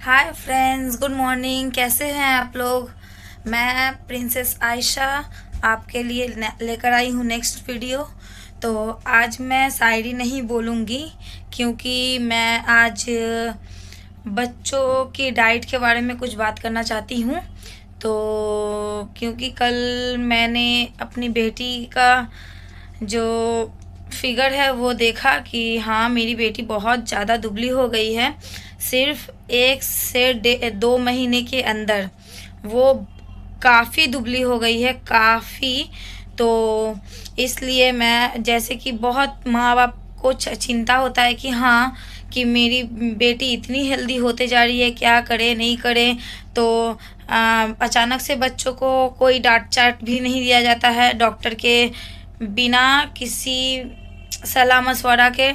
Hi friends, good morning. कैसे हैं आप लोग। मैं प्रिंसेस आयशा आपके लिए लेकर आई हूँ नेक्स्ट वीडियो। तो आज मैं शायरी नहीं बोलूँगी क्योंकि मैं आज बच्चों की डाइट के बारे में कुछ बात करना चाहती हूँ। तो क्योंकि कल मैंने अपनी बेटी का जो फिगर है वो देखा कि हाँ, मेरी बेटी बहुत ज़्यादा दुबली हो गई है। सिर्फ 1 से 2 महीने के अंदर वो काफ़ी दुबली हो गई है, काफ़ी। तो इसलिए मैं, जैसे कि बहुत माँ बाप को चिंता होता है कि हाँ, कि मेरी बेटी इतनी हेल्दी होते जा रही है, क्या करे नहीं करे। तो अचानक से बच्चों को कोई डांट चाट भी नहीं दिया जाता है डॉक्टर के बिना किसी सलाह मशवरा के।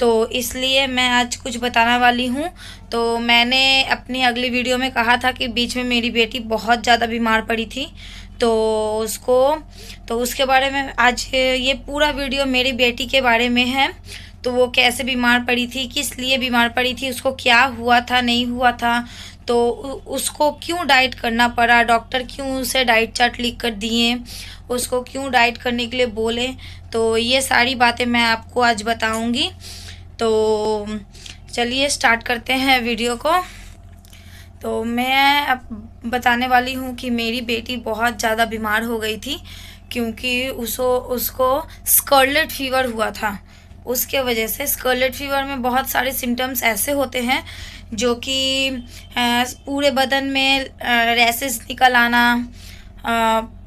तो इसलिए मैं आज कुछ बताने वाली हूँ। तो मैंने अपनी अगली वीडियो में कहा था कि बीच में मेरी बेटी बहुत ज़्यादा बीमार पड़ी थी, तो उसके बारे में आज ये पूरा वीडियो मेरी बेटी के बारे में है। तो वो कैसे बीमार पड़ी थी, किस लिए बीमार पड़ी थी, उसको क्या हुआ था नहीं हुआ था, तो उसको क्यों डाइट करना पड़ा, डॉक्टर क्यों उसे डाइट चार्ट लिख कर दिए, उसको क्यों डाइट करने के लिए बोले। तो ये सारी बातें मैं आपको आज बताऊंगी। तो चलिए स्टार्ट करते हैं वीडियो को। तो मैं अब बताने वाली हूँ कि मेरी बेटी बहुत ज़्यादा बीमार हो गई थी क्योंकि उसको स्कारलेट फीवर हुआ था। उसके वजह से स्कारलेट फीवर में बहुत सारे सिम्टम्स ऐसे होते हैं जो कि पूरे बदन में रैसेस निकल आना,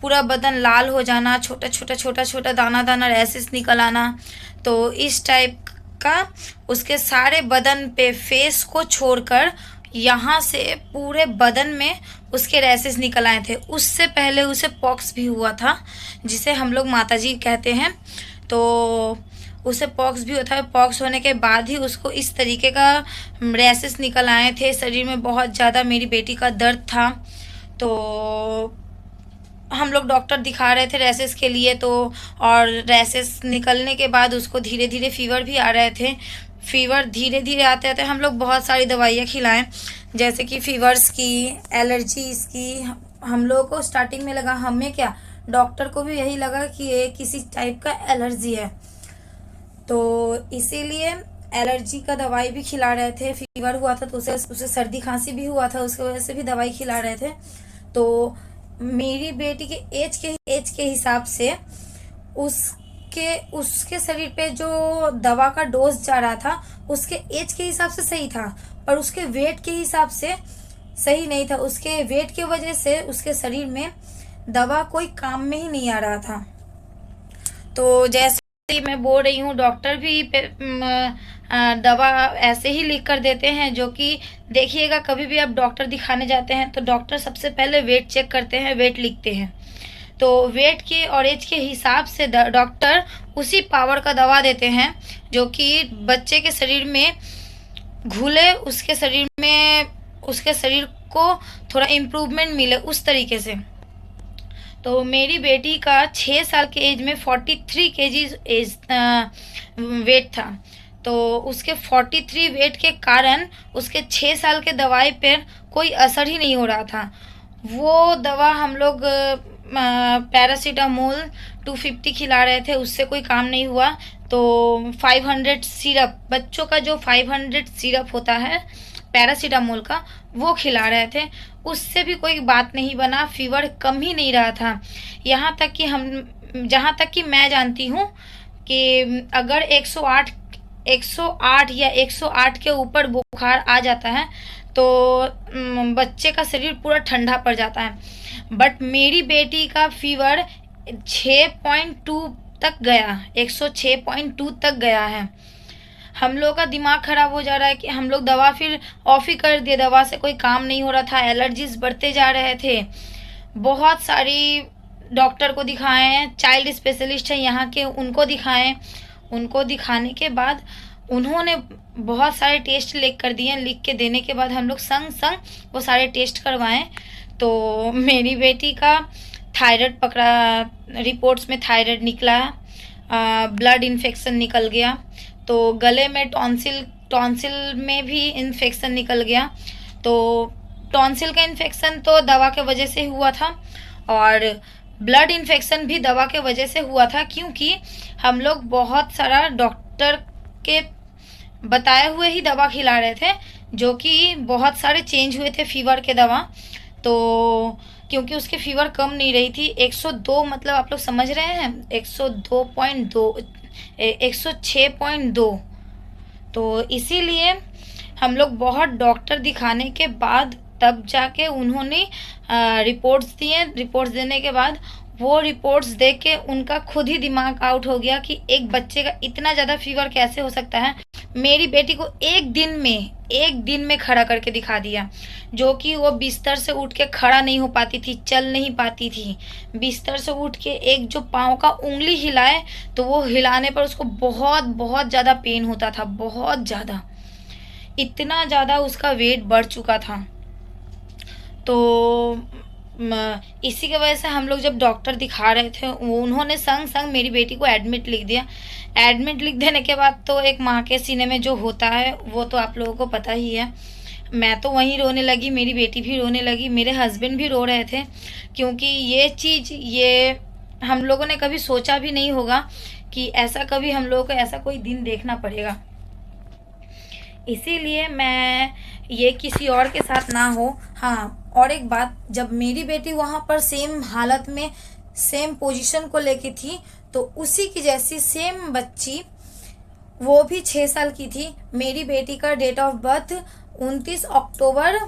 पूरा बदन लाल हो जाना, छोटा छोटा दाना दाना रैसेस निकल आना। तो इस टाइप का उसके सारे बदन पे, फेस को छोड़कर यहाँ से पूरे बदन में उसके रैसेस निकल आए थे। उससे पहले उसे पॉक्स भी हुआ था, जिसे हम लोग माताजी कहते हैं। तो उसे पॉक्स भी होता है। पॉक्स होने के बाद ही उसको इस तरीके का रैसेस निकल आए थे। शरीर में बहुत ज़्यादा मेरी बेटी का दर्द था। तो हम लोग डॉक्टर दिखा रहे थे रैसेस के लिए। तो और रैसेस निकलने के बाद उसको धीरे धीरे फीवर भी आ रहे थे। फीवर धीरे धीरे आते आते हम लोग बहुत सारी दवाइयाँ खिलाएं, जैसे कि फीवर्स की, एलर्जीज की। हम लोगों को स्टार्टिंग में लगा, हमें क्या, डॉक्टर को भी यही लगा कि ये किसी टाइप का एलर्जी है। तो इसीलिए एलर्जी का दवाई भी खिला रहे थे। फीवर हुआ था तो उसे सर्दी खांसी भी हुआ था, उसकी वजह से भी दवाई खिला रहे थे। तो मेरी बेटी के एज के हिसाब से उसके शरीर पे जो दवा का डोज जा रहा था, उसके एज के हिसाब से सही था, पर उसके वेट के हिसाब से सही नहीं था। उसके वेट की वजह से उसके शरीर में दवा कोई काम में ही नहीं आ रहा था। तो जैसे मैं बोल रही हूँ, डॉक्टर भी दवा ऐसे ही लिख कर देते हैं, जो कि देखिएगा, कभी भी आप डॉक्टर दिखाने जाते हैं तो डॉक्टर सबसे पहले वेट चेक करते हैं, वेट लिखते हैं। तो वेट के और एज के हिसाब से डॉक्टर उसी पावर का दवा देते हैं जो कि बच्चे के शरीर में घुले, उसके शरीर को थोड़ा इम्प्रूवमेंट मिले, उस तरीके से। तो मेरी बेटी का 6 साल के एज में 43 kg वेट था। तो उसके 43 वेट के कारण उसके 6 साल के दवाई पर कोई असर ही नहीं हो रहा था। वो दवा हम लोग पैरासीटामोल 250 खिला रहे थे, उससे कोई काम नहीं हुआ। तो 500 सिरप, बच्चों का जो 500 सिरप होता है पैरासीटामोल का, वो खिला रहे थे, उससे भी कोई बात नहीं बना। फीवर कम ही नहीं रहा था। यहाँ तक कि जहाँ तक कि मैं जानती हूँ कि अगर 108 या 108 के ऊपर बुखार आ जाता है तो बच्चे का शरीर पूरा ठंडा पड़ जाता है। बट मेरी बेटी का फीवर 6.2 तक गया, 106.2 तक गया है। हम लोग का दिमाग खराब हो जा रहा है कि हम लोग दवा फिर ऑफ ही कर दिए, दवा से कोई काम नहीं हो रहा था। एलर्जीज बढ़ते जा रहे थे। बहुत सारी डॉक्टर को दिखाएं, चाइल्ड स्पेशलिस्ट हैं यहाँ के, उनको दिखाएं। उनको दिखाने के बाद उन्होंने बहुत सारे टेस्ट लिख कर दिए। लिख के देने के बाद हम लोग संग वो सारे टेस्ट करवाएं। तो मेरी बेटी का थायराइड पकड़ा, रिपोर्ट्स में थायराइड निकला, ब्लड इन्फेक्शन निकल गया। तो गले में टॉन्सिल में भी इन्फेक्शन निकल गया। तो टॉन्सिल का इन्फेक्शन तो दवा के वजह से हुआ था, और ब्लड इन्फेक्शन भी दवा के वजह से हुआ था, क्योंकि हम लोग बहुत सारा डॉक्टर के बताए हुए ही दवा खिला रहे थे, जो कि बहुत सारे चेंज हुए थे फीवर के दवा। तो क्योंकि उसकी फीवर कम नहीं रही थी, 102, मतलब आप लोग समझ रहे हैं, 102.2, 106.2। तो इसीलिए हम लोग बहुत डॉक्टर दिखाने के बाद तब जाके उन्होंने रिपोर्ट्स दिए। रिपोर्ट्स देने के बाद वो रिपोर्ट्स देख के उनका खुद ही दिमाग आउट हो गया कि एक बच्चे का इतना ज़्यादा फीवर कैसे हो सकता है। मेरी बेटी को एक दिन में खड़ा करके दिखा दिया, जो कि वो बिस्तर से उठ के खड़ा नहीं हो पाती थी, चल नहीं पाती थी। बिस्तर से उठ के एक जो पाँव का उंगली हिलाए तो वो हिलाने पर उसको बहुत बहुत ज़्यादा पेन होता था, बहुत ज़्यादा, इतना ज़्यादा उसका वेट बढ़ चुका था। तो इसी की वजह से हम लोग जब डॉक्टर दिखा रहे थे, उन्होंने संग संग मेरी बेटी को एडमिट लिख दिया। एडमिट लिख देने के बाद तो एक माँ के सीने में जो होता है वो तो आप लोगों को पता ही है। मैं तो वहीं रोने लगी, मेरी बेटी भी रोने लगी, मेरे हस्बैंड भी रो रहे थे, क्योंकि ये चीज़ ये हम लोगों ने कभी सोचा भी नहीं होगा कि ऐसा कभी हम लोगों को ऐसा कोई दिन देखना पड़ेगा। इसीलिए मैं ये किसी और के साथ ना हो। हाँ, और एक बात, जब मेरी बेटी वहाँ पर सेम हालत में सेम पोजीशन को लेके थी, तो उसी की जैसी सेम बच्ची, वो भी 6 साल की थी। मेरी बेटी का डेट ऑफ बर्थ 29 अक्टूबर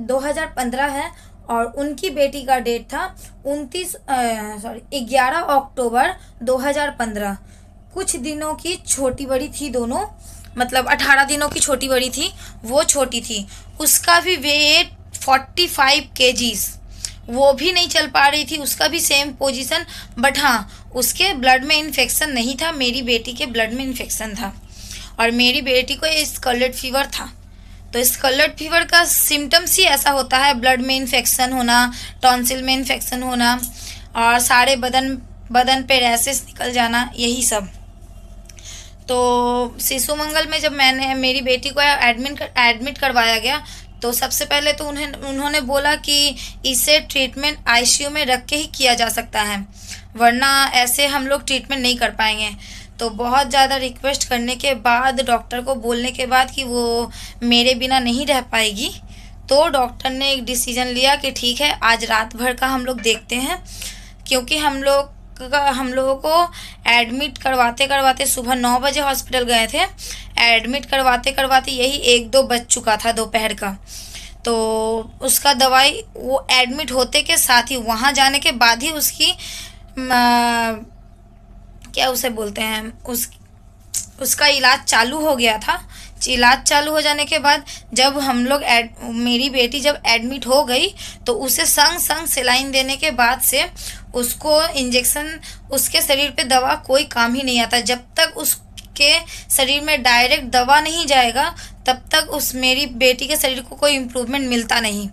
2015 है, और उनकी बेटी का डेट था 11 अक्टूबर 2015। कुछ दिनों की छोटी बड़ी थी दोनों, मतलब 18 दिनों की छोटी बड़ी थी, वो छोटी थी। उसका भी वेट 45 kgs, वो भी नहीं चल पा रही थी, उसका भी सेम पोजीशन। बट हाँ, उसके ब्लड में इन्फेक्शन नहीं था, मेरी बेटी के ब्लड में इन्फेक्शन था, और मेरी बेटी को स्कारलेट फीवर था। तो स्कारलेट फीवर का सिम्टम्स ही ऐसा होता है, ब्लड में इन्फेक्शन होना, टॉन्सिल में इन्फेक्शन होना, और सारे बदन पे रैसेस निकल जाना, यही सब। तो शिशु मंगल में जब मैंने मेरी बेटी को एडमिट करवाया गया, तो सबसे पहले तो उन्होंने बोला कि इसे ट्रीटमेंट आईसीयू में रख के ही किया जा सकता है, वरना ऐसे हम लोग ट्रीटमेंट नहीं कर पाएंगे। तो बहुत ज़्यादा रिक्वेस्ट करने के बाद, डॉक्टर को बोलने के बाद कि वो मेरे बिना नहीं रह पाएगी, तो डॉक्टर ने एक डिसीजन लिया कि ठीक है, आज रात भर का हम लोग देखते हैं। क्योंकि हम लोगों को एडमिट करवाते करवाते सुबह 9 बजे हॉस्पिटल गए थे, एडमिट करवाते करवाते यही 1-2 बज चुका था दोपहर का। तो उसका दवाई, वो एडमिट होते के साथ ही, वहाँ जाने के बाद ही उसकी क्या उसे बोलते हैं, उसका इलाज चालू हो गया था। इलाज चालू हो जाने के बाद जब हम लोग मेरी बेटी जब एडमिट हो गई, तो उसे संग संग सेलाइन देने के बाद से उसको इंजेक्शन, उसके शरीर पे दवा कोई काम ही नहीं आता। जब तक उसके शरीर में डायरेक्ट दवा नहीं जाएगा, तब तक उस मेरी बेटी के शरीर को कोई इम्प्रूवमेंट मिलता नहीं।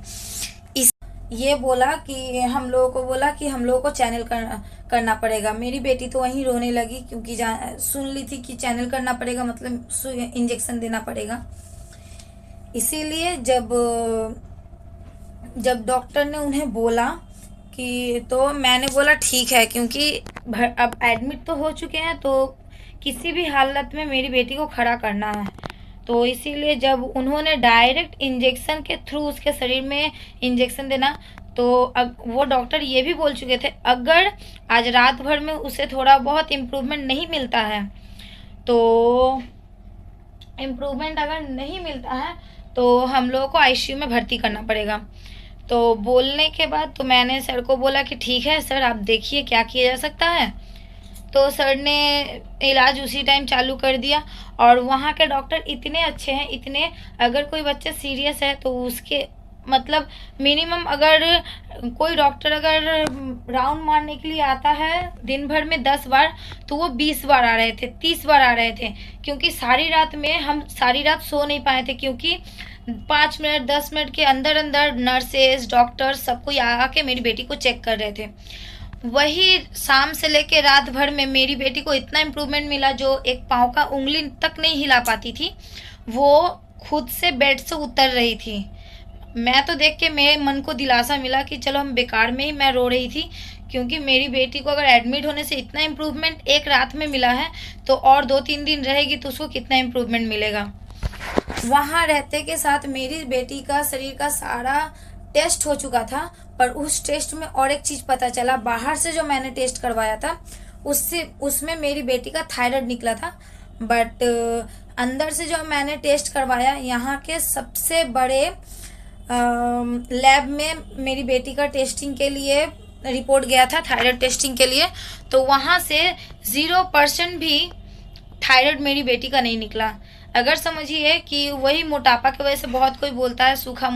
ये बोला कि हम लोगों को चैनल करना पड़ेगा। मेरी बेटी तो वहीं रोने लगी, क्योंकि सुन ली थी कि चैनल करना पड़ेगा, मतलब इंजेक्शन देना पड़ेगा। इसीलिए जब डॉक्टर ने उन्हें बोला कि, तो मैंने बोला ठीक है, क्योंकि अब एडमिट तो हो चुके हैं, तो किसी भी हालत में मेरी बेटी को खड़ा करना है। तो इसीलिए जब उन्होंने डायरेक्ट इंजेक्शन के थ्रू उसके शरीर में इंजेक्शन देना, तो वो डॉक्टर ये भी बोल चुके थे, अगर आज रात भर में उसे थोड़ा बहुत इम्प्रूवमेंट नहीं मिलता है, तो इम्प्रूवमेंट अगर नहीं मिलता है तो हम लोगों को आईसीयू में भर्ती करना पड़ेगा। तो बोलने के बाद तो मैंने सर को बोला कि ठीक है सर, आप देखिए क्या किया जा सकता है। तो सर ने इलाज उसी टाइम चालू कर दिया, और वहाँ के डॉक्टर इतने अच्छे हैं, इतने, अगर कोई बच्चा सीरियस है तो उसके मतलब मिनिमम, अगर कोई डॉक्टर अगर राउंड मारने के लिए आता है दिन भर में 10 बार, तो वो 20 बार आ रहे थे, 30 बार आ रहे थे, क्योंकि सारी रात में हम सारी रात सो नहीं पाए थे, क्योंकि 5 मिनट 10 मिनट के अंदर अंदर नर्सेज, डॉक्टर सब कोई आके मेरी बेटी को चेक कर रहे थे। वही शाम से लेके रात भर में मेरी बेटी को इतना इम्प्रूवमेंट मिला, जो एक पाँव का उंगली तक नहीं हिला पाती थी, वो खुद से बेड से उतर रही थी। मैं तो देख के मेरे मन को दिलासा मिला कि चलो हम बेकार में ही मैं रो रही थी, क्योंकि मेरी बेटी को अगर एडमिट होने से इतना इम्प्रूवमेंट एक रात में मिला है तो और 2-3 दिन रहेगी तो उसको कितना इम्प्रूवमेंट मिलेगा। वहाँ रहते के साथ मेरी बेटी का शरीर का सारा टेस्ट हो चुका था, पर उस टेस्ट में और एक चीज पता चला। बाहर से जो मैंने टेस्ट करवाया था उसमें मेरी बेटी का थायराइड निकला था, बट अंदर से जो मैंने टेस्ट करवाया यहाँ के सबसे बड़े लैब में मेरी बेटी का टेस्टिंग के लिए रिपोर्ट गया था, थायराइड टेस्टिंग के लिए, तो वहाँ से 0% भी थायराइड मेरी बेटी का नहीं निकला। अगर समझिए कि वही मोटापा की वजह से बहुत कोई बोलता है सूखा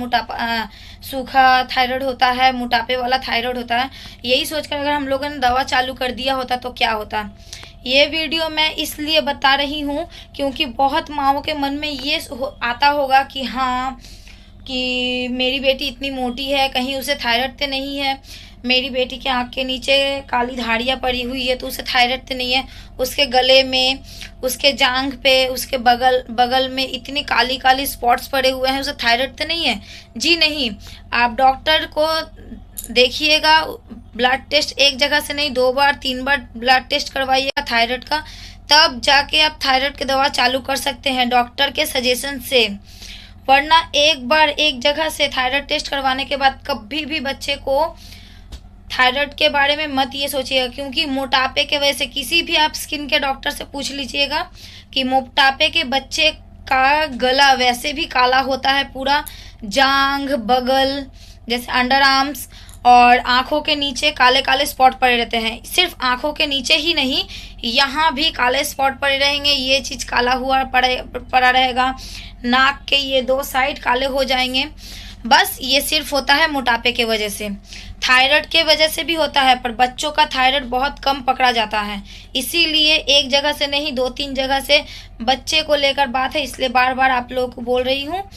थायराइड होता है, मोटापे वाला थायराइड होता है, यही सोचकर अगर हम लोगों ने दवा चालू कर दिया होता तो क्या होता। ये वीडियो मैं इसलिए बता रही हूँ क्योंकि बहुत माँओं के मन में ये आता होगा कि हाँ, कि मेरी बेटी इतनी मोटी है, कहीं उसे थायराइड तो नहीं है, मेरी बेटी के आँख के नीचे काली धारियाँ पड़ी हुई है तो उसे थायराइड तो नहीं है, उसके गले में, उसके जांघ पे, उसके बगल में इतनी काली काली स्पॉट्स पड़े हुए हैं, उसे थायराइड तो नहीं है। जी नहीं, आप डॉक्टर को देखिएगा, ब्लड टेस्ट एक जगह से नहीं 2 बार 3 बार ब्लड टेस्ट करवाइएगा थायराइड का, तब जाके आप थायराइड की दवा चालू कर सकते हैं डॉक्टर के सजेशन से। वरना एक बार एक जगह से थायराइड टेस्ट करवाने के बाद कभी भी बच्चे को थायराइड के बारे में मत ये सोचिएगा, क्योंकि मोटापे के वजह से किसी भी आप स्किन के डॉक्टर से पूछ लीजिएगा कि मोटापे के बच्चे का गला वैसे भी काला होता है, पूरा जांघ, बगल, जैसे अंडर आर्म्स और आंखों के नीचे काले काले स्पॉट पड़े रहते हैं। सिर्फ आंखों के नीचे ही नहीं, यहाँ भी काले स्पॉट पड़े रहेंगे, ये चीज़ काला हुआ पड़ा रहेगा, नाक के ये 2 साइड काले हो जाएंगे। बस ये सिर्फ होता है मोटापे के वजह से, थायराइड के वजह से भी होता है, पर बच्चों का थायराइड बहुत कम पकड़ा जाता है, इसीलिए एक जगह से नहीं 2-3 जगह से बच्चे को लेकर बात है। इसलिए बार बार आप लोगों को बोल रही हूँ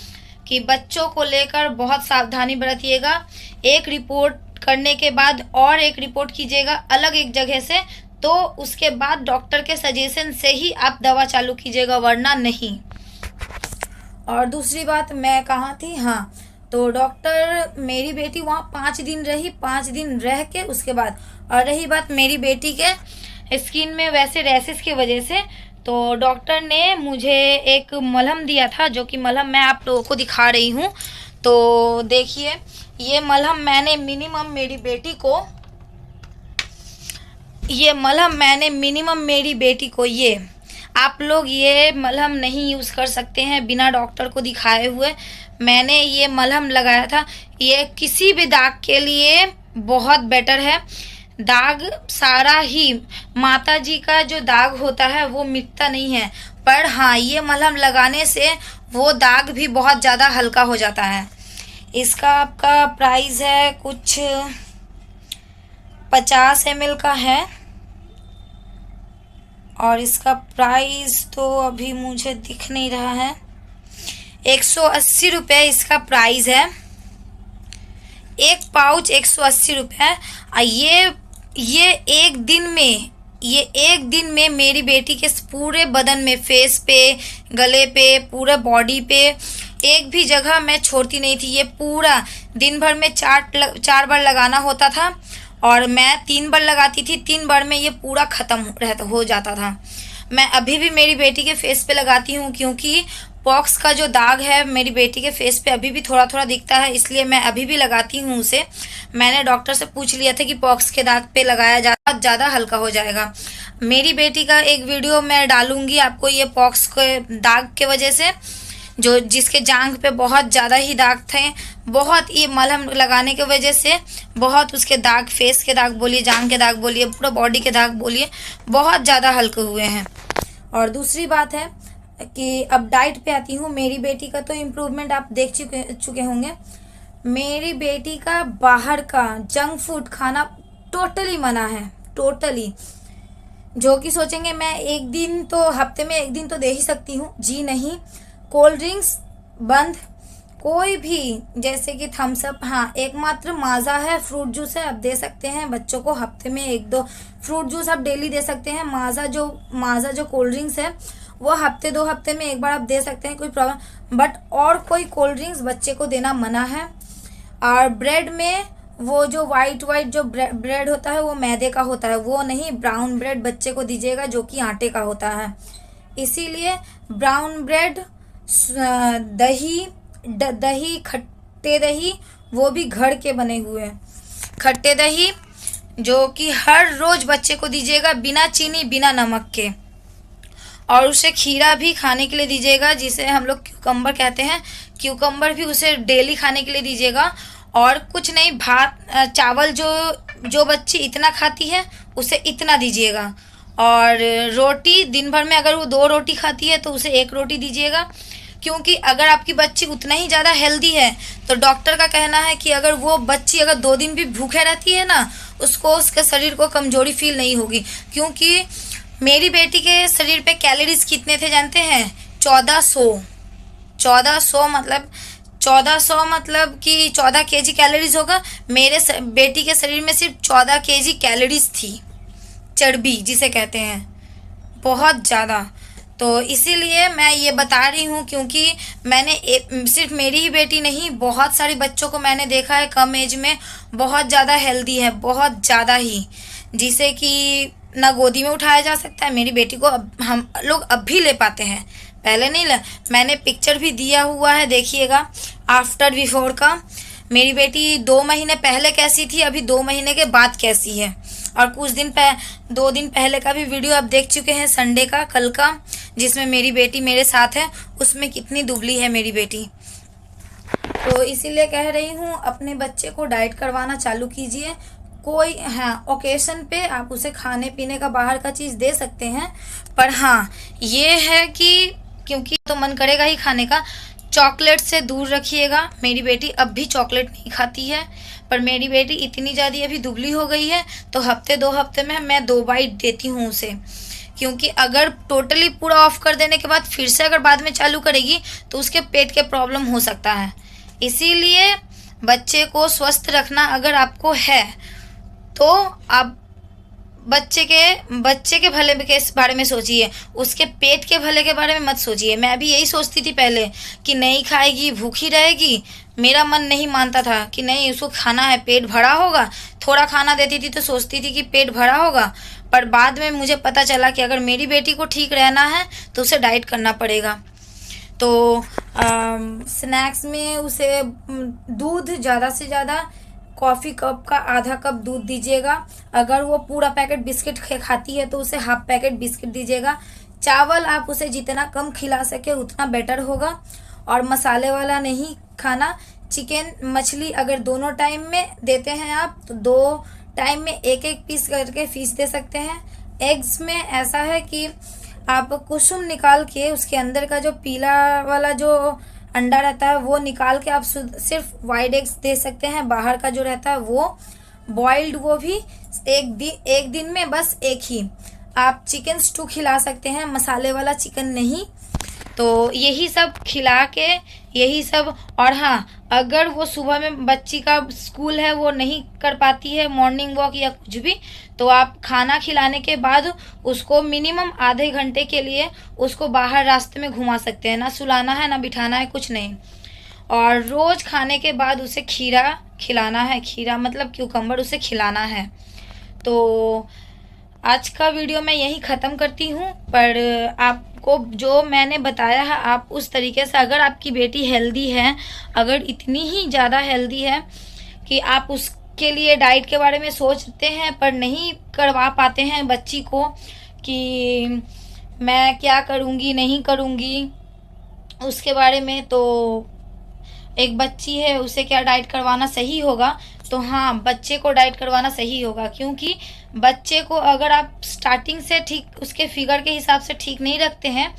कि बच्चों को लेकर बहुत सावधानी बरतिएगा। एक रिपोर्ट करने के बाद और एक रिपोर्ट कीजिएगा अलग एक जगह से, तो उसके बाद डॉक्टर के सजेशन से ही आप दवा चालू कीजिएगा, वरना नहीं। और दूसरी बात मैं कहाँ थी, हाँ, तो डॉक्टर, मेरी बेटी वहाँ 5 दिन रही, 5 दिन रह के उसके बाद, और रही बात मेरी बेटी के स्किन में वैसे रैसेस की वजह से, तो डॉक्टर ने मुझे एक मलहम दिया था, जो कि मलहम मैं आप लोगों को दिखा रही हूँ। तो देखिए, ये मलहम मैंने मिनिमम मेरी बेटी को ये आप लोग ये मलहम नहीं यूज़ कर सकते हैं बिना डॉक्टर को दिखाए हुए। मैंने ये मलहम लगाया था, ये किसी भी दाग के लिए बहुत बेटर है। दाग सारा ही, माता जी का जो दाग होता है वो मिटता नहीं है, पर हाँ, ये मलहम लगाने से वो दाग भी बहुत ज़्यादा हल्का हो जाता है। इसका आपका प्राइस है कुछ 50 ml का है, और इसका प्राइस तो अभी मुझे दिख नहीं रहा है, 180 रुपये इसका प्राइस है। एक पाउच 180 रुपये। ये एक दिन में मेरी बेटी के पूरे बदन में, फेस पे, गले पे, पूरे बॉडी पे एक भी जगह मैं छोड़ती नहीं थी। ये पूरा दिन भर में 4 बार लगाना होता था, और मैं 3 बार लगाती थी, 3 बार में ये पूरा ख़त्म हो जाता था। मैं अभी भी मेरी बेटी के फेस पे लगाती हूँ, क्योंकि पॉक्स का जो दाग है मेरी बेटी के फेस पे अभी भी थोड़ा थोड़ा दिखता है, इसलिए मैं अभी भी लगाती हूँ उसे। मैंने डॉक्टर से पूछ लिया था कि पॉक्स के दाग पे लगाया ज़्यादा हल्का हो जाएगा। मेरी बेटी का एक वीडियो मैं डालूंगी आपको, ये पॉक्स के दाग के वजह से, जिसके जांघ पे बहुत ज़्यादा ही दाग थे, बहुत ये मलहम लगाने की वजह से बहुत उसके दाग, फेस के दाग बोलिए, जांघ के दाग बोलिए, पूरा बॉडी के दाग बोलिए, बहुत ज़्यादा हल्के हुए हैं। और दूसरी बात है कि अब डाइट पे आती हूँ। मेरी बेटी का तो इम्प्रूवमेंट आप देख चुके होंगे। मेरी बेटी का बाहर का जंक फूड खाना टोटली मना है, टोटली। जो कि सोचेंगे मैं हफ्ते में एक दिन तो दे ही सकती हूँ, जी नहीं। कोल्ड ड्रिंक्स बंद, कोई भी, जैसे कि थम्स अप, हाँ, एकमात्र माजा है, फ्रूट जूस है, आप दे सकते हैं बच्चों को हफ्ते में 1-2 फ्रूट जूस आप डेली दे सकते हैं। माजा जो कोल्ड ड्रिंक्स है वो 2 हफ्ते में 1 बार आप दे सकते हैं, कोई प्रॉब्लम। बट और कोई कोल्ड ड्रिंक्स बच्चे को देना मना है। और ब्रेड में वो जो वाइट जो ब्रेड होता है वो मैदे का होता है, वो नहीं, ब्राउन ब्रेड बच्चे को दीजिएगा जो कि आटे का होता है। इसीलिए ब्राउन ब्रेड, दही, दही, खट्टे दही, वो भी घर के बने हुए खट्टे दही, जो कि हर रोज बच्चे को दीजिएगा बिना चीनी बिना नमक के। और उसे खीरा भी खाने के लिए दीजिएगा, जिसे हम लोग क्यूकम्बर कहते हैं, क्यूकम्बर भी उसे डेली खाने के लिए दीजिएगा। और कुछ नहीं, भात चावल जो बच्ची इतना खाती है उसे इतना दीजिएगा। और रोटी दिन भर में अगर वो 2 रोटी खाती है तो उसे 1 रोटी दीजिएगा, क्योंकि अगर आपकी बच्ची उतना ही ज़्यादा हेल्दी है तो डॉक्टर का कहना है कि अगर वो बच्ची अगर 2 दिन भी भूखे रहती है ना, उसको उसके शरीर को कमजोरी फील नहीं होगी। क्योंकि मेरी बेटी के शरीर पे कैलोरीज कितने थे जानते हैं? 1400 मतलब कि 14 केजी कैलोरीज होगा। मेरे बेटी के शरीर में सिर्फ 14 केजी कैलोरीज थी, चर्बी जिसे कहते हैं, बहुत ज़्यादा। तो इसीलिए मैं ये बता रही हूँ, क्योंकि मैंने सिर्फ मेरी ही बेटी नहीं, बहुत सारे बच्चों को मैंने देखा है कम एज में बहुत ज़्यादा हेल्दी है, बहुत ज़्यादा ही, जिसे कि ना गोदी में उठाया जा सकता है। मेरी बेटी को हम लोग अब भी ले पाते हैं, पहले नहीं ले। मैंने पिक्चर भी दिया हुआ है, देखिएगा आफ्टर बिफोर का। मेरी बेटी 2 महीने पहले कैसी थी, अभी 2 महीने के बाद कैसी है। और कुछ दिन 2 दिन पहले का भी वीडियो आप देख चुके हैं, संडे का, कल का, जिसमें मेरी बेटी मेरे साथ है, उसमें कितनी दुबली है मेरी बेटी। तो इसीलिए कह रही हूँ, अपने बच्चे को डाइट करवाना चालू कीजिए। कोई हाँ ओकेशन पे आप उसे खाने पीने का बाहर का चीज़ दे सकते हैं, पर हाँ ये है कि क्योंकि तो मन करेगा ही खाने का। चॉकलेट से दूर रखिएगा। मेरी बेटी अब भी चॉकलेट नहीं खाती है, पर मेरी बेटी इतनी ज़्यादा अभी दुबली हो गई है तो हफ्ते 2 हफ्ते में मैं 2 बाइट देती हूँ उसे। क्योंकि अगर टोटली पूरा ऑफ कर देने के बाद फिर से अगर बाद में चालू करेगी तो उसके पेट के प्रॉब्लम हो सकता है। इसीलिए बच्चे को स्वस्थ रखना अगर आपको है तो आप बच्चे के भले के बारे में सोचिए, उसके पेट के भले के बारे में मत सोचिए। मैं भी यही सोचती थी पहले कि नहीं खाएगी, भूखी रहेगी। मेरा मन नहीं मानता था कि नहीं, उसको खाना है, पेट भरा होगा। थोड़ा खाना देती थी तो सोचती थी कि पेट भरा होगा, पर बाद में मुझे पता चला कि अगर मेरी बेटी को ठीक रहना है तो उसे डाइट करना पड़ेगा। तो स्नैक्स में उसे दूध, ज़्यादा से ज़्यादा कॉफ़ी कप का आधा कप दूध दीजिएगा। अगर वो पूरा पैकेट बिस्किट खाती है तो उसे हाफ पैकेट बिस्किट दीजिएगा। चावल आप उसे जितना कम खिला सके उतना बेटर होगा। और मसाले वाला नहीं खाना। चिकन, मछली अगर दोनों टाइम में देते हैं आप तो 2 टाइम में 1-1 पीस करके फिश दे सकते हैं। एग्स में ऐसा है कि आप कुसुम निकाल के उसके अंदर का जो पीला वाला जो अंडा रहता है वो निकाल के आप सिर्फ वाइट एग्स दे सकते हैं। बाहर का जो रहता है वो बॉइल्ड, वो भी एक दिन में बस 1 ही। आप चिकन स्टू खिला सकते हैं, मसाले वाला चिकन नहीं। तो यही सब खिला के, यही सब। और हाँ, अगर वो सुबह में बच्ची का स्कूल है, वो नहीं कर पाती है मॉर्निंग वॉक या कुछ भी, तो आप खाना खिलाने के बाद उसको मिनिमम आधे घंटे के लिए उसको बाहर रास्ते में घुमा सकते हैं। ना सुलाना है ना बिठाना है, कुछ नहीं। और रोज खाने के बाद उसे खीरा खिलाना है, खीरा मतलब क्यूकम्बर उसे खिलाना है। तो आज का वीडियो मैं यही ख़त्म करती हूँ। पर आपको जो मैंने बताया है आप उस तरीके से, अगर आपकी बेटी हेल्दी है, अगर इतनी ही ज़्यादा हेल्दी है कि आप उसके लिए डाइट के बारे में सोचते हैं पर नहीं करवा पाते हैं बच्ची को कि मैं क्या करूँगी नहीं करूँगी उसके बारे में, तो एक बच्ची है उसे क्या डाइट करवाना सही होगा? तो हाँ, बच्चे को डाइट करवाना सही होगा। क्योंकि बच्चे को अगर आप स्टार्टिंग से ठीक उसके फिगर के हिसाब से ठीक नहीं रखते हैं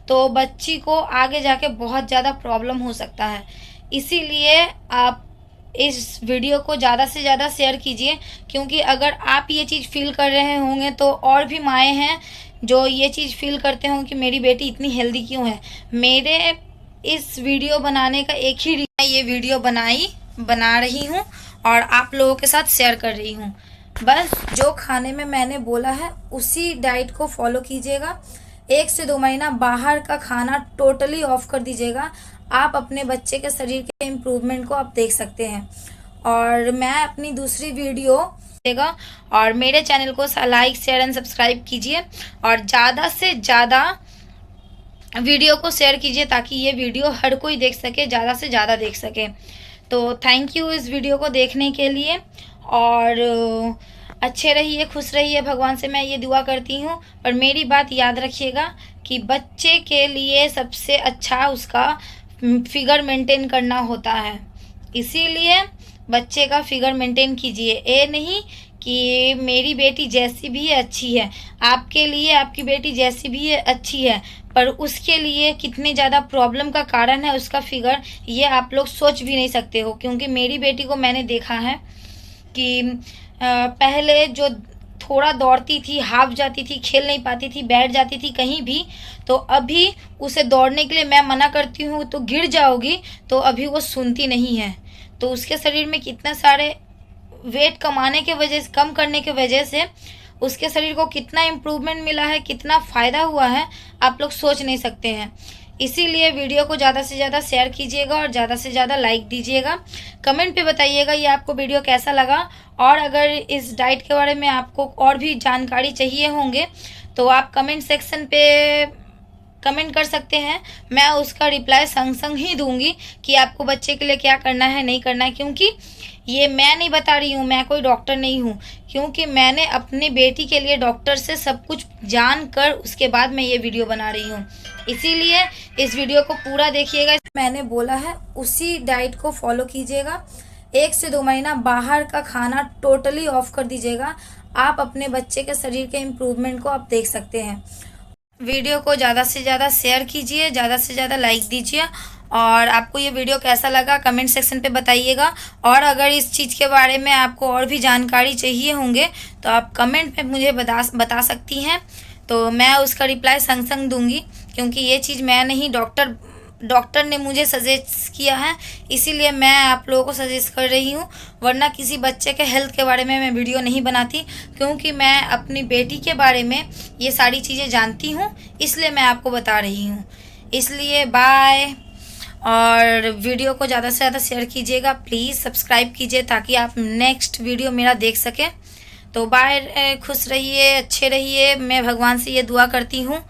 तो बच्ची को आगे जाके बहुत ज़्यादा प्रॉब्लम हो सकता है। इसीलिए आप इस वीडियो को ज़्यादा से ज़्यादा शेयर कीजिए, क्योंकि अगर आप ये चीज़ फील कर रहे होंगे तो और भी माएँ हैं जो ये चीज़ फील करते हों कि मेरी बेटी इतनी हेल्दी क्यों है। मेरे इस वीडियो बनाने का एक ही रीज़न, ये वीडियो बना रही हूँ और आप लोगों के साथ शेयर कर रही हूँ। बस जो खाने में मैंने बोला है उसी डाइट को फॉलो कीजिएगा। 1 से 2 महीना बाहर का खाना टोटली ऑफ कर दीजिएगा। आप अपने बच्चे के शरीर के इम्प्रूवमेंट को आप देख सकते हैं। और मैं अपनी दूसरी वीडियो देगा, और मेरे चैनल को लाइक शेयर एंड सब्सक्राइब कीजिए और ज़्यादा से ज़्यादा वीडियो को शेयर कीजिए ताकि ये वीडियो हर कोई देख सके, ज़्यादा से ज़्यादा देख सके। तो थैंक यू इस वीडियो को देखने के लिए, और अच्छे रहिए, खुश रहिए, भगवान से मैं ये दुआ करती हूँ। और मेरी बात याद रखिएगा कि बच्चे के लिए सबसे अच्छा उसका फिगर मेंटेन करना होता है, इसीलिए बच्चे का फिगर मेंटेन कीजिए। ये नहीं कि मेरी बेटी जैसी भी है अच्छी है, आपके लिए आपकी बेटी जैसी भी है अच्छी है, पर उसके लिए कितने ज़्यादा प्रॉब्लम का कारण है उसका फिगर, ये आप लोग सोच भी नहीं सकते हो। क्योंकि मेरी बेटी को मैंने देखा है कि पहले जो थोड़ा दौड़ती थी, हाफ जाती थी, खेल नहीं पाती थी, बैठ जाती थी कहीं भी, तो अभी उसे दौड़ने के लिए मैं मना करती हूँ तो गिर जाओगी, तो अभी वो सुनती नहीं है। तो उसके शरीर में कितने सारे वेट कम करने के वजह से उसके शरीर को कितना इम्प्रूवमेंट मिला है, कितना फ़ायदा हुआ है, आप लोग सोच नहीं सकते हैं। इसीलिए वीडियो को ज़्यादा से ज़्यादा शेयर कीजिएगा और ज़्यादा से ज़्यादा लाइक दीजिएगा। कमेंट पे बताइएगा ये आपको वीडियो कैसा लगा, और अगर इस डाइट के बारे में आपको और भी जानकारी चाहिए होंगे तो आप कमेंट सेक्शन पे कमेंट कर सकते हैं। मैं उसका रिप्लाई संग संग ही दूंगी कि आपको बच्चे के लिए क्या करना है, नहीं करना है। क्योंकि ये मैं नहीं बता रही हूँ, मैं कोई डॉक्टर नहीं हूँ, क्योंकि मैंने अपनी बेटी के लिए डॉक्टर से सब कुछ जान कर उसके बाद मैं ये वीडियो बना रही हूँ। इसीलिए इस वीडियो को पूरा देखिएगा। मैंने बोला है उसी डाइट को फॉलो कीजिएगा। 1 से 2 महीना बाहर का खाना टोटली ऑफ कर दीजिएगा, आप अपने बच्चे के शरीर के इम्प्रूवमेंट को आप देख सकते हैं। वीडियो को ज़्यादा से ज़्यादा शेयर कीजिए, ज़्यादा से ज़्यादा लाइक दीजिए, और आपको ये वीडियो कैसा लगा कमेंट सेक्शन पे बताइएगा। और अगर इस चीज़ के बारे में आपको और भी जानकारी चाहिए होंगे तो आप कमेंट में मुझे बता सकती हैं, तो मैं उसका रिप्लाई संग संग दूंगी। क्योंकि ये चीज़ मैं नहीं, डॉक्टर ने मुझे सजेस्ट किया है, इसीलिए मैं आप लोगों को सजेस्ट कर रही हूँ। वरना किसी बच्चे के हेल्थ के बारे में मैं वीडियो नहीं बनाती, क्योंकि मैं अपनी बेटी के बारे में ये सारी चीज़ें जानती हूँ, इसलिए मैं आपको बता रही हूँ। इसलिए बाय, और वीडियो को ज़्यादा से ज़्यादा शेयर कीजिएगा, प्लीज़ सब्सक्राइब कीजिए ताकि आप नेक्स्ट वीडियो मेरा देख सकें। तो बाय, खुश रहिए, अच्छे रहिए, मैं भगवान से ये दुआ करती हूँ।